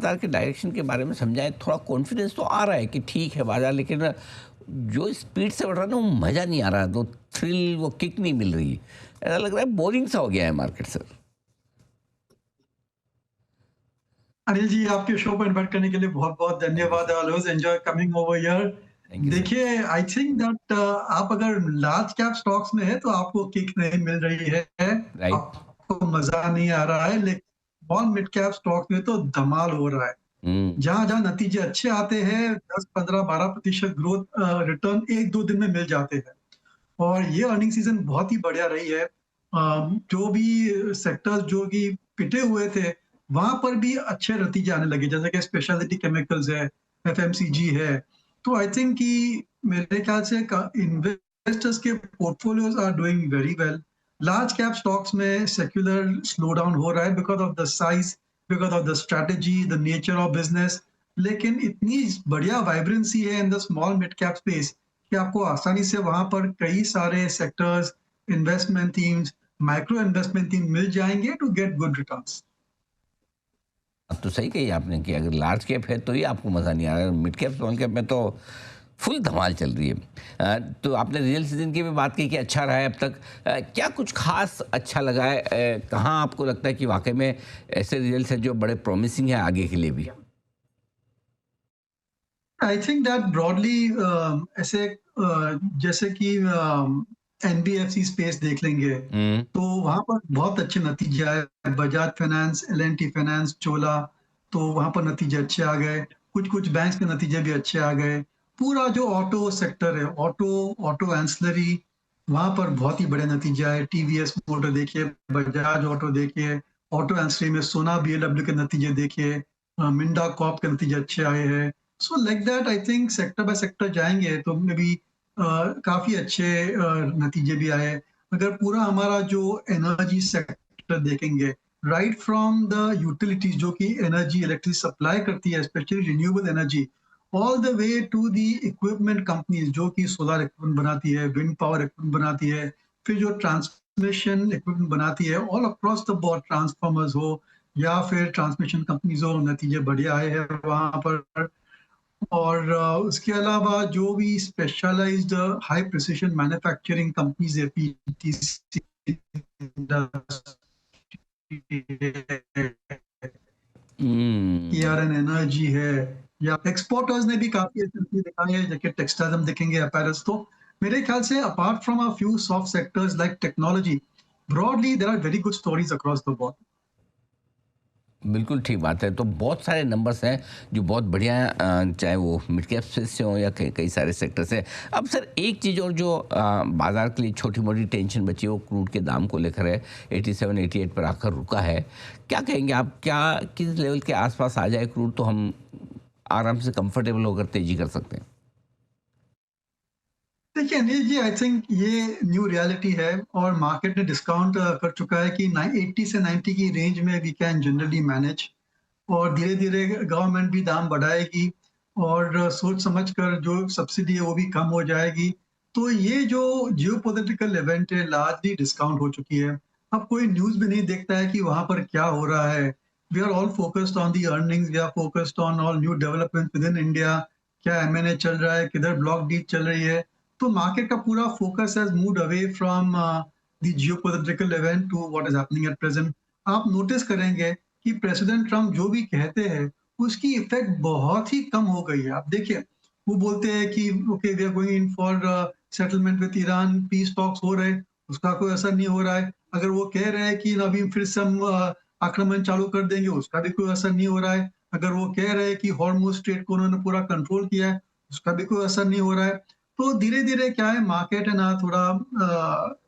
सरकार के डायरेक्शन के बारे में समझाएं। थोड़ा कॉन्फिडेंस तो आ रहा है कि ठीक है बाजार, लेकिन जो स्पीड से बढ़ रहा है ना वो मज़ा नहीं आ रहा, तो थ्रिल वो किक नहीं मिल रही। ऐसा लग रहा है बोरिंग सा हो गया है मार्केट सर। अनिल जी, आपके शो पर इन्वाइट करने के लिए बहुत-बहुत थैंक यू धन्यवाद। Sir. I always enjoy coming over here. Thank you sir. देखिए, आई थिंक दैट आप अगर लार्ज कैप स्टॉक्स में हैं, तो आपको किक नहीं मिल रही है, राइट। आपको मज़ा नहीं आ रहा है, लेकिन स्मॉल मिड कैप स्टॉक्स में तो धमाल हो रहा है। हम्म। जहाँ-जहाँ नतीजे अच्छे आते हैं, 10, 15, 12% ग्रोथ रिटर्न 1-2 दिन में मिल जाते हैं। और ये अर्निंग सीजन बहुत ही बढ़िया रही है। जो भी सेक्टर्स जो कि पिटे हुए थे, वहाँ पर भी अच्छे नतीजे आने लगे, जैसे कि स्पेशलिटी केमिकल्स है, एफएमसीजी है। तो आई थिंक कि मेरे ख्याल से इन्वेस्टर्स के portfolios are doing very well. Large cap stocks में सेक्युलर स्लो डाउन हो रहा है because of the size, because of the strategy, the nature of business. लेकिन इतनी बढ़िया वाइब्रेंसी है in the small mid cap space कि आपको आसानी से वहाँ पर कई सारे sectors, investment themes, micro investment theme मिल जाएँगे टू गेट गुड रिटर्न्स। अब तो सही कही आपने कि अगर लार्ज कैप है तो ही आपको मज़ा नहीं आ रहा है, मिड कैप स्मॉल कैप में तो फुल धमाल चल रही है। तो आपने रियल सीजन की भी बात की कि अच्छा रहा है अब तक। क्या कुछ खास अच्छा लगा है? कहाँ आपको लगता है कि वाकई में ऐसे रिजल्ट्स हैं जो बड़े प्रॉमिसिंग है आगे के लिए भी? आई थिंक दैट ब्रॉडली ऐसे जैसे कि एनबीएफसी स्पेस देख लेंगे, हम्म। तो वहाँ पर बहुत अच्छे नतीजे आए। बजाज फाइनेंस, एल&टी फाइनेंस, चोला, तो वहाँ पर नतीजे अच्छे आ गए। कुछ-कुछ बैंक्स के नतीजे भी अच्छे आ गए। पूरा जो ऑटो सेक्टर है, ऑटो एंसिलरी, वहाँ पर बहुत ही बड़े नतीजे आए। टीवीएस मोटर देखिए, बजाज ऑटो देखिए, ऑटो एंसिलरी में सोना बीएलडब्ल्यू के नतीजे देखिए, मिंडा कॉर्प के नतीजे अच्छे आए हैं। So like that I think sector by sector जाएँगे तो मे बी काफ़ी अच्छे नतीजे भी आए। अगर पूरा हमारा जो एनर्जी सेक्टर देखेंगे, राइट फ्रॉम द यूटिलिटीज़ जो कि एनर्जी, इलेक्ट्रिसिटी सप्लाई करती है, specially renewable energy, all the way to the equipment companies जो कि सोलर इक्विपमेंट बनाती है, विंड पावर इक्विपमेंट बनाती है, फिर जो ट्रांसमिशन इक्विपमेंट बनाती है, all across the board, transformers हो या फिर ट्रांसमिशन कंपनीज़ हो, नतीजे बढ़िया आए हैं वहाँ पर। और उसके अलावा जो भी specialised high precision manufacturing companies है, पीटीसी हम्म। केआरएन एनर्जी है, या एक्सपोर्टर्स ने भी काफी अच्छे दिखाए हैं, जैसे टेक्सटाइल्स हम देखेंगे, अपैरल्स। तो मेरे ख्याल से apart from a few soft sectors like technology, broadly there are very good stories across the board. बिल्कुल ठीक बात है। तो बहुत सारे नंबर्स हैं जो बहुत बढ़िया हैं, चाहे वो मिड कैप से हों या कई कई सारे सेक्टर से। अब सर एक चीज़ और जो बाजार के लिए छोटी मोटी टेंशन बची है वो क्रूड के दाम को लेकर है। 87 88 पर आकर रुका है। क्या कहेंगे आप, क्या किस लेवल के आसपास आ जाए क्रूड तो हम आराम से कंफर्टेबल होकर तेजी कर सकते हैं? देखिए अनिल जी, आई थिंक ये न्यू रियलिटी है और मार्केट ने डिस्काउंट कर चुका है कि 80 से 90 की रेंज में वी कैन जनरली मैनेज। और धीरे-धीरे गवर्नमेंट भी दाम बढ़ाएगी और सोच समझ कर जो सब्सिडी है वो भी कम हो जाएगी। तो ये जो जियोपॉलिटिकल इवेंट है लार्जली डिस्काउंट हो चुकी है। अब कोई न्यूज़ भी नहीं देखता है कि वहाँ पर क्या हो रहा है। We are all focused on the earnings, we are focused on all new development within India. क्या एमएनए चल रहा है, किधर ब्लॉक डील चल रही है। तो मार्केट का पूरा focus has moved away from the geopolitical event to what is happening at present. आप नोटिस करेंगे कि प्रेसिडेंट ट्रम्प जो भी कहते हैं, उसकी इफ़ेक्ट बहुत ही कम हो गई है। आप देखिए, वो बोलते हैं कि okay we are going in for settlement with Iran, peace talks हो रहे हैं, उसका कोई असर नहीं हो रहा है। अगर वो कह रहे हैं कि अभी फिर से हम आक्रमण चालू कर देंगे, उसका भी कोई असर नहीं हो रहा है। अगर वो कह रहे हैं कि हॉर्मुज़ स्ट्रेट को उन्होंने पूरा कंट्रोल किया है, उसका भी कोई असर नहीं हो रहा है। तो धीरे-धीरे क्या है, मार्केट है ना थोड़ा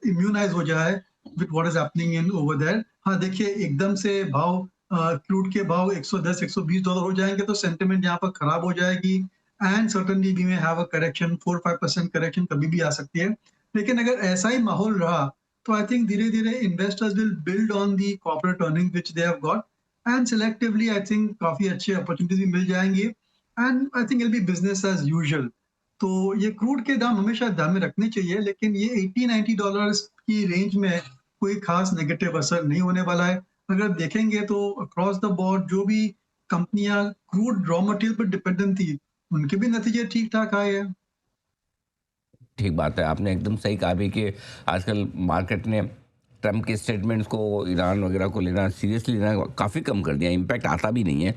इम्यूनाइज़ हो जाए with what is happening in over there. हाँ, देखिए एकदम से भाव क्रूड के भाव 110 $120 हो जाएँगे तो सेंटिमेंट यहाँ पर खराब हो जाएगी and certainly we may have a correction, 4-5% correction कभी भी आ सकती है। लेकिन अगर ऐसा ही माहौल रहा, तो आई थिंक धीरे-धीरे investors will build on the corporate earning which they have got and selectively I think काफ़ी अच्छी अपॉर्च्युनिटीज़ भी मिल जाएँगी and I think it will be business as usual. तो ये क्रूड के दाम हमेशा ध्यान में रखने चाहिए, लेकिन ये $80-90 की रेंज में कोई खास नेगेटिव असर नहीं होने वाला है। अगर देखेंगे तो अक्रॉस द बोर्ड जो भी कंपनियां क्रूड रॉ मटेरियल पर डिपेंडेंट थी, उनके भी नतीजे ठीक ठाक आए हैं। ठीक बात है, आपने एकदम सही कहा भी कि आजकल मार्केट ने ट्रम्प के स्टेटमेंट्स को, ईरान वगैरह को लेना सीरियसली लेना काफ़ी कम कर दिया, इम्पैक्ट आता भी नहीं है।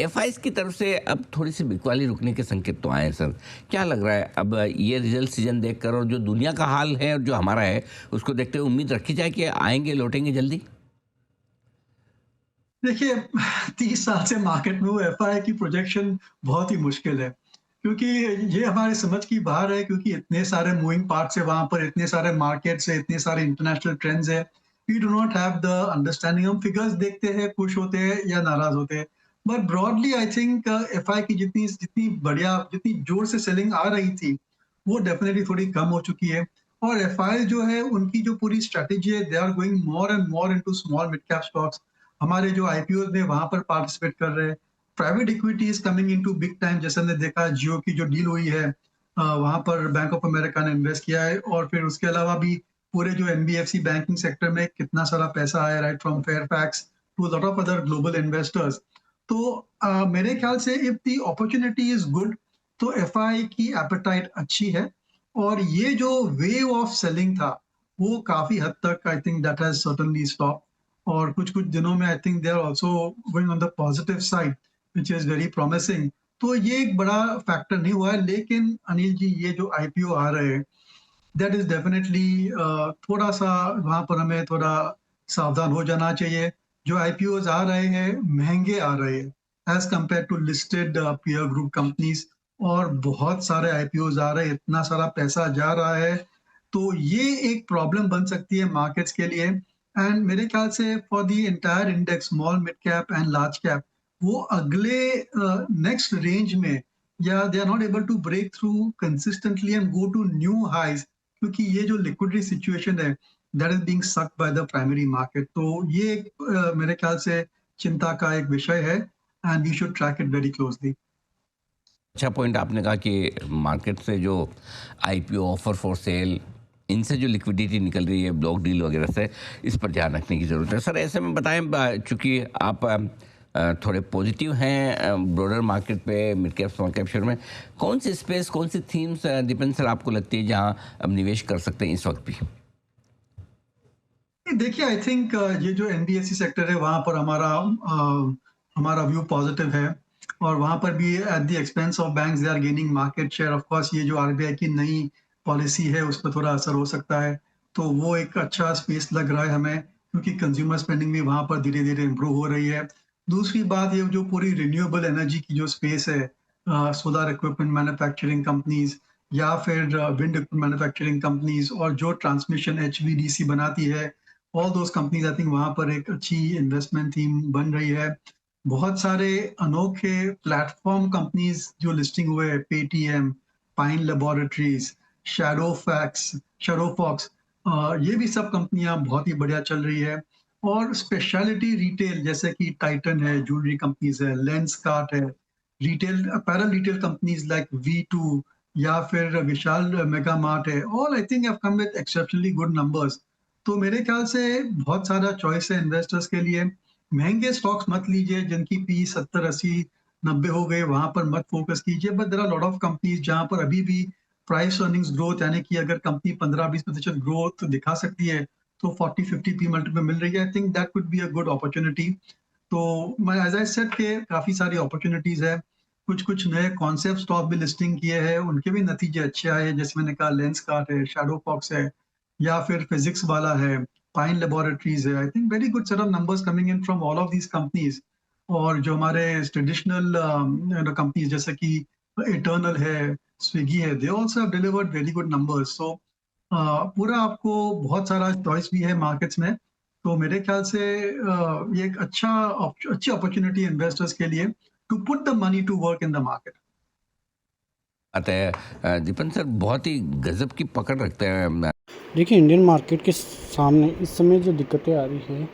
एफआईज की तरफ से अब थोड़ी सी बिकवाली रुकने के संकेत तो आए हैं सर, क्या लग रहा है अब ये रिजल्ट सीजन देखकर और जो दुनिया का हाल है और जो हमारा है उसको देखते हुए उम्मीद रखी जाए कि आएंगे लौटेंगे जल्दी? देखिए 30 साल से मार्केट में वो एफआई की प्रोजेक्शन बहुत ही मुश्किल है, क्योंकि ये हमारे समझ की बाहर है, क्योंकि इतने सारे मूविंग पार्ट्स है वहाँ पर, इतने सारे मार्केट्स है, इतने सारे इंटरनेशनल ट्रेंड्स है। We do not have the understanding. हम फिगर्स देखते हैं, खुश होते हैं या नाराज़ होते हैं। But broadly I think FI की जितनी जितनी बढ़िया, जितनी ज़ोर से सेलिंग आ रही थी, वो डेफिनिटली थोड़ी कम हो चुकी है। और एफआई जो है, उनकी जो पूरी स्ट्रैटेजी है, they are going more and more into small mid cap stocks. हमारे जो आईपीओ में वहां पर पार्टिसिपेट कर रहे हैं। Private equity is coming into big time, जैसे हमने देखा जियो की जो डील हुई है, वहां पर बैंक ऑफ अमेरिका ने इन्वेस्ट किया है। और फिर उसके अलावा भी पूरे जो एनबीएफसी बैंकिंग सेक्टर में कितना सारा पैसा आया, right from Fairfax to lot of other global investors. तो मेरे ख्याल से if the opportunity is good, तो एफआई की एपेटाइट अच्छी है। और ये जो वेव ऑफ सेलिंग था, वो काफी हद तक I think that has certainly stop. और कुछ-कुछ दिनों में I think they are also going on the positive side, which is very promising. तो ये एक बड़ा फैक्टर नहीं हुआ है, लेकिन अनिल जी, ये जो आईपीओ आ रहे हैं, दैट इज़ डेफिनिटली थोड़ा-सा वहाँ पर हमें थोड़ा सावधान हो जाना चाहिए। जो आईपीओज़ आ रहे हैं, महँगे आ रहे हैं as compared to listed peer group companies. और बहुत सारे आईपीओज़ आ रहे हैं, इतना सारा पैसा जा रहा है, तो ये एक प्रॉब्लम बन सकती है मार्केट्स के लिए। एंड मेरे ख्याल से for the entire index, small mid cap and large cap, वो अगले नेक्स्ट रेंज में, या they are not able to break through consistently and go to new highs, क्योंकि ये जो लिक्विडिटी सिचुएशन है, that is being sucked by the primary market. तो ये एक मेरे ख्याल से चिंता का एक विषय है, and we should track it very closely. अच्छा पॉइंट आपने कहा कि मार्केट से जो आईपीओ, ऑफर फॉर सेल, इनसे जो लिक्विडिटी निकल रही है ब्लॉक डील वगैरह से, इस पर ध्यान रखने की ज़रूरत है सर। ऐसे में बताएं, चूँकि आप थोड़े पॉजिटिव हैं ब्रॉडर मार्केट पे, mid cap small cap share में, कौन सी स्पेस, कौन सी थीम्स दीपेंद्र सर आपको लगती है जहां अब निवेश कर सकते हैं इस वक्त भी? देखिए आई थिंक ये जो एनबीएफसी सेक्टर है, वहाँ पर हमारा व्यू पॉजिटिव है। और वहाँ पर भी at the expense of banks they are gaining market share. Of course ये जो आरबीआई की नई पॉलिसी है, उस पर थोड़ा असर हो सकता है, तो वो एक अच्छा स्पेस लग रहा है हमें, क्योंकि कंज्यूमर स्पेंडिंग भी वहाँ पर धीरे धीरे इम्प्रूव हो रही है। दूसरी बात, ये जो पूरी रिन्यूएबल एनर्जी की जो स्पेस है, सोलर इक्विपमेंट मैन्युफैक्चरिंग कंपनीज, या फिर विंड इक्विपमेंट मैन्युफैक्चरिंग कंपनीज, और जो ट्रांसमिशन एचवीडीसी बनाती है, all those companies, I think वहाँ पर एक अच्छी इन्वेस्टमेंट थीम बन रही है। बहुत सारे अनोखे प्लेटफॉर्म कंपनीज जो लिस्टिंग हुए हैं, Paytm, Pine Laboratories, Shadowfax, ये भी सब कंपनियां बहुत ही बढ़िया चल रही है। और स्पेशलिटी रिटेल जैसे कि टाइटन है, ज्वेलरी कंपनीज है, लेंसकार्ट है, retail apparel retail companies like V two, या फिर विशाल मेगा मार्ट है, all I think have come with exceptionally good numbers. तो मेरे ख्याल से बहुत सारा चॉइस है इन्वेस्टर्स के लिए। महंगे स्टॉक्स मत लीजिए, जिनकी पी 70, 80, 90 हो गए, वहां पर मत फोकस कीजिए। But there are lot of companies जहां पर अभी भी प्राइस अर्निंग्स ग्रोथ, यानी कि अगर कंपनी 15-20% ग्रोथ दिखा सकती है, तो 40-50 पी मल्टीपल मिल रही है, आई think that could be a good opportunity. तो मैं एज आई सेड के काफी सारी अपॉर्चुनिटीज है। कुछ कुछ नए कॉन्सेप्ट स्टॉक भी लिस्टिंग किए हैं, उनके भी नतीजे अच्छे आए हैं, जैसे मैंने कहा लेंस कार्ट है, शैडो फॉक्स है, या फिर फिजिक्स वाला है, पाइन लेबोरेटरीज है। I think very good set of numbers coming in from all of these companies. और जो हमारे ट्रेडिशनल कंपनीज जैसे कि इटर्नल है, स्विगी है, they also have delivered very good numbers. So पूरा आपको बहुत सारा चॉइस भी है मार्केट्स में। तो मेरे ख्याल से ये एक अच्छी अपॉर्चुनिटी इन्वेस्टर्स के लिए to put the money to work in the market. आता है दीपेंद्र सर बहुत ही गजब की पकड़ रखते हैं। देखिए इंडियन मार्केट के सामने इस समय जो दिक्कतें आ रही हैं,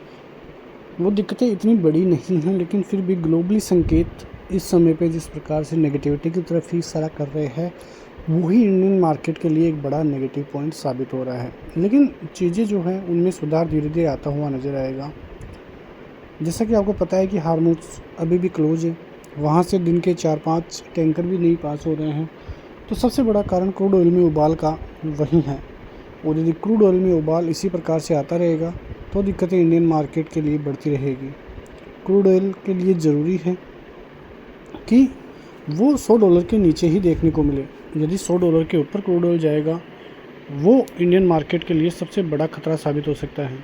वो दिक्कतें इतनी बड़ी नहीं हैं, लेकिन फिर भी ग्लोबली संकेत इस समय पे जिस प्रकार से नेगेटिविटी की तरफ ही इशारा कर रहे हैं, वही इंडियन मार्केट के लिए एक बड़ा नेगेटिव पॉइंट साबित हो रहा है। लेकिन चीज़ें जो हैं उनमें सुधार धीरे धीरे आता हुआ नज़र आएगा। जैसा कि आपको पता है कि हार्मुज़ अभी भी क्लोज है, वहाँ से दिन के 4-5 टैंकर भी नहीं पास हो रहे हैं। तो सबसे बड़ा कारण क्रूड ऑयल में उबाल का वही है, और यदि क्रूड ऑयल में उबाल इसी प्रकार से आता रहेगा तो दिक्कतें इंडियन मार्केट के लिए बढ़ती रहेगी। क्रूड ऑयल के लिए ज़रूरी है कि वो $100 के नीचे ही देखने को मिले। यदि $100 के ऊपर क्रूड ऑयल जाएगा, वो इंडियन मार्केट के लिए सबसे बड़ा खतरा साबित हो सकता है।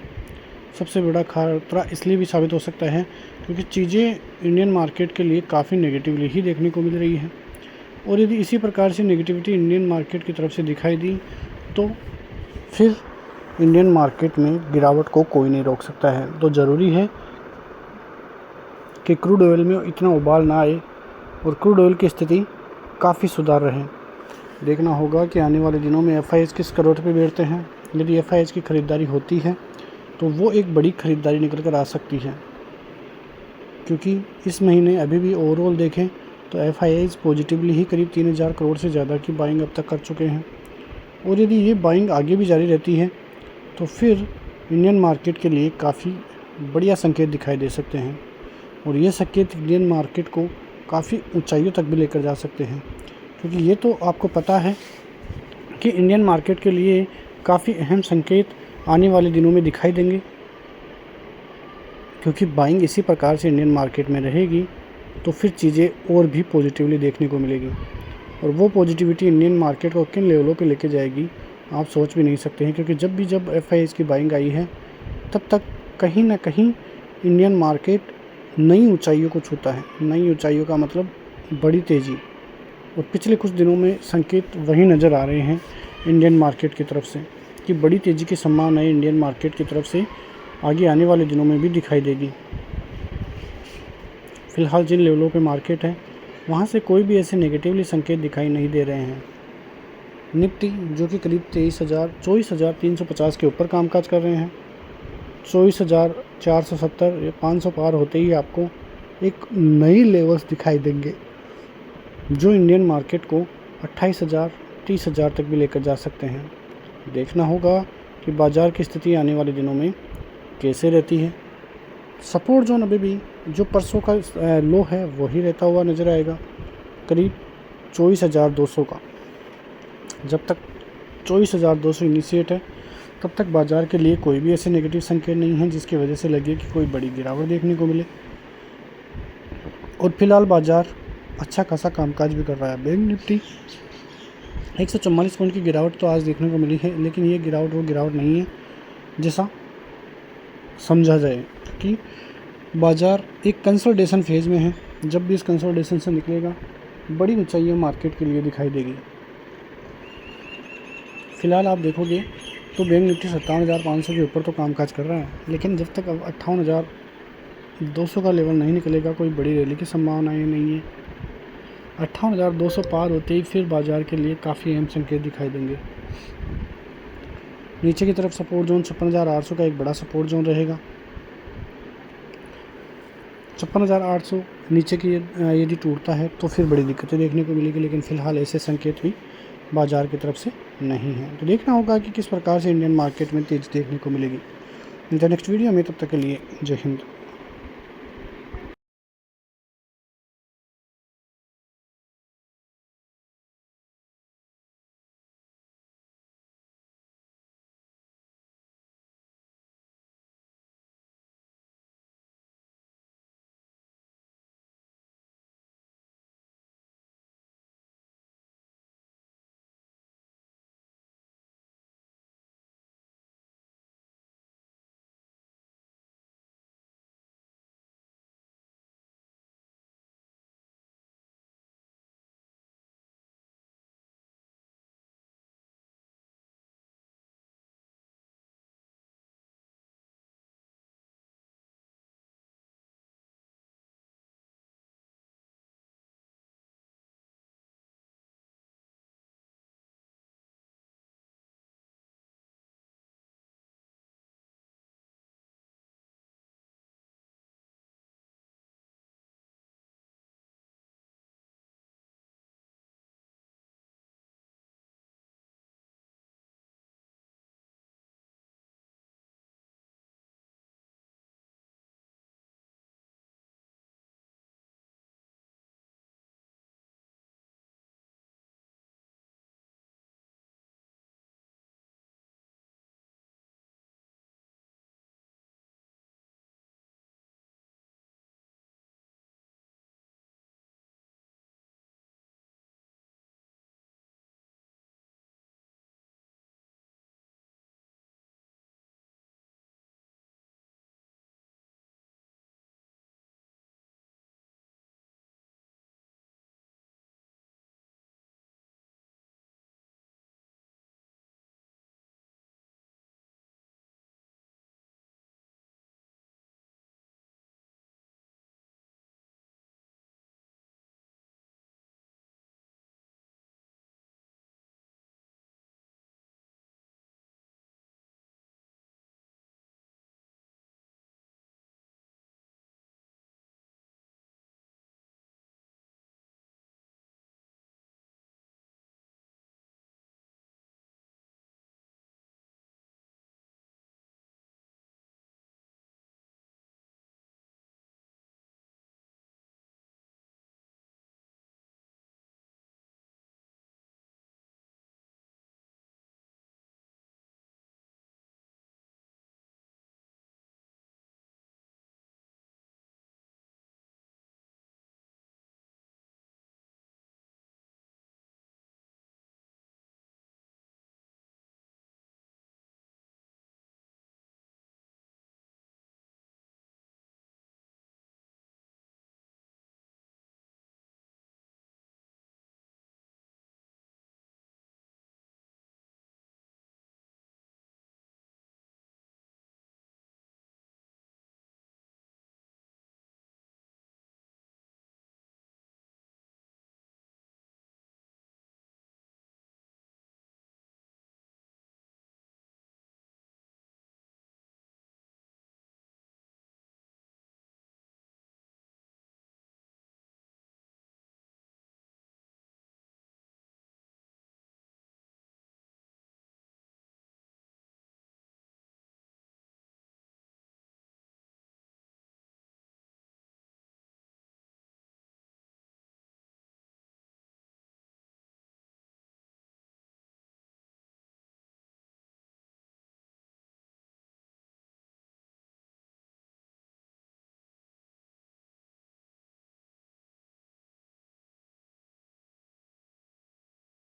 सबसे बड़ा खतरा इसलिए भी साबित हो सकता है क्योंकि चीज़ें इंडियन मार्केट के लिए काफ़ी नेगेटिवली ही देखने को मिल रही है, और यदि इसी प्रकार से नेगेटिविटी इंडियन मार्केट की तरफ से दिखाई दी तो फिर इंडियन मार्केट में गिरावट को कोई नहीं रोक सकता है। तो ज़रूरी है कि क्रूड ऑयल में इतना उबाल ना आए और क्रूड ऑयल की स्थिति काफ़ी सुधार रहे। देखना होगा कि आने वाले दिनों में FIS किस करोड़ पे बैठते हैं। यदि FIS की ख़रीदारी होती है तो वो एक बड़ी ख़रीदारी निकल कर आ सकती है, क्योंकि इस महीने अभी भी ओवरऑल देखें तो FIS पॉजिटिवली ही करीब 3000 करोड़ से ज़्यादा की बाइंग अब तक कर चुके हैं, और यदि ये बाइंग आगे भी जारी रहती है तो फिर इंडियन मार्केट के लिए काफ़ी बढ़िया संकेत दिखाई दे सकते हैं, और ये संकेत इंडियन मार्केट को काफ़ी ऊंचाइयों तक भी लेकर जा सकते हैं। क्योंकि ये तो आपको पता है कि इंडियन मार्केट के लिए काफ़ी अहम संकेत आने वाले दिनों में दिखाई देंगे, क्योंकि बाइंग इसी प्रकार से इंडियन मार्केट में रहेगी तो फिर चीज़ें और भी पॉजिटिवली देखने को मिलेगी, और वो पॉजिटिविटी इंडियन मार्केट को किन लेवलों पे लेके जाएगी आप सोच भी नहीं सकते हैं। क्योंकि जब FIS की बाइंग आई है तब तक कहीं ना कहीं इंडियन मार्केट नई ऊंचाइयों को छूता है। नई ऊंचाइयों का मतलब बड़ी तेज़ी, और पिछले कुछ दिनों में संकेत वही नज़र आ रहे हैं इंडियन मार्केट की तरफ से कि बड़ी तेज़ी की संभावना इंडियन मार्केट की तरफ से आगे आने वाले दिनों में भी दिखाई देगी। फ़िलहाल जिन लेवलों पे मार्केट है वहाँ से कोई भी ऐसे नेगेटिवली संकेत दिखाई नहीं दे रहे हैं। निफ्टी जो कि करीब 24,350 के ऊपर कामकाज कर रहे हैं, 24,470 या 500 पार होते ही आपको एक नई लेवल्स दिखाई देंगे जो इंडियन मार्केट को 28,000 30,000 तक भी लेकर जा सकते हैं। देखना होगा कि बाज़ार की स्थिति आने वाले दिनों में कैसे रहती है। सपोर्ट जोन अभी भी जो परसों का लो है वही रहता हुआ नज़र आएगा, करीब 24,200 का। जब तक 24,200 इनिशिएट है तब तक बाज़ार के लिए कोई भी ऐसे नेगेटिव संकेत नहीं है जिसकी वजह से लगे कि कोई बड़ी गिरावट देखने को मिले, और फिलहाल बाज़ार अच्छा खासा कामकाज भी कर रहा है। बैंक निफ्टी 144 पॉइंट की गिरावट तो आज देखने को मिली है, लेकिन ये गिरावट वो गिरावट नहीं है जैसा समझा जाए कि बाज़ार एक कंसोलिडेशन फेज़ में है। जब भी इस कंसोलिडेशन से निकलेगा बड़ी ऊंचाइयां मार्केट के लिए दिखाई देगी। फ़िलहाल आप देखोगे तो बैंक निफ्टी 57,500 के ऊपर तो कामकाज कर रहा है, लेकिन जब तक अब 58,200 का लेवल नहीं निकलेगा कोई बड़ी रैली की संभावनाएं नहीं है। 58,200 पार होते ही फिर बाज़ार के लिए काफ़ी अहम संकेत दिखाई देंगे। नीचे की तरफ सपोर्ट जोन 56,800 का एक बड़ा सपोर्ट जोन रहेगा। 56,800 नीचे की यदि टूटता है तो फिर बड़ी दिक्कतें देखने को मिलेगी, लेकिन फ़िलहाल ऐसे संकेत भी बाज़ार की तरफ से नहीं है। तो देखना होगा कि किस प्रकार से इंडियन मार्केट में तेज़ी देखने को मिलेगी। नेक्स्ट वीडियो में, तब तक के लिए जय हिंद।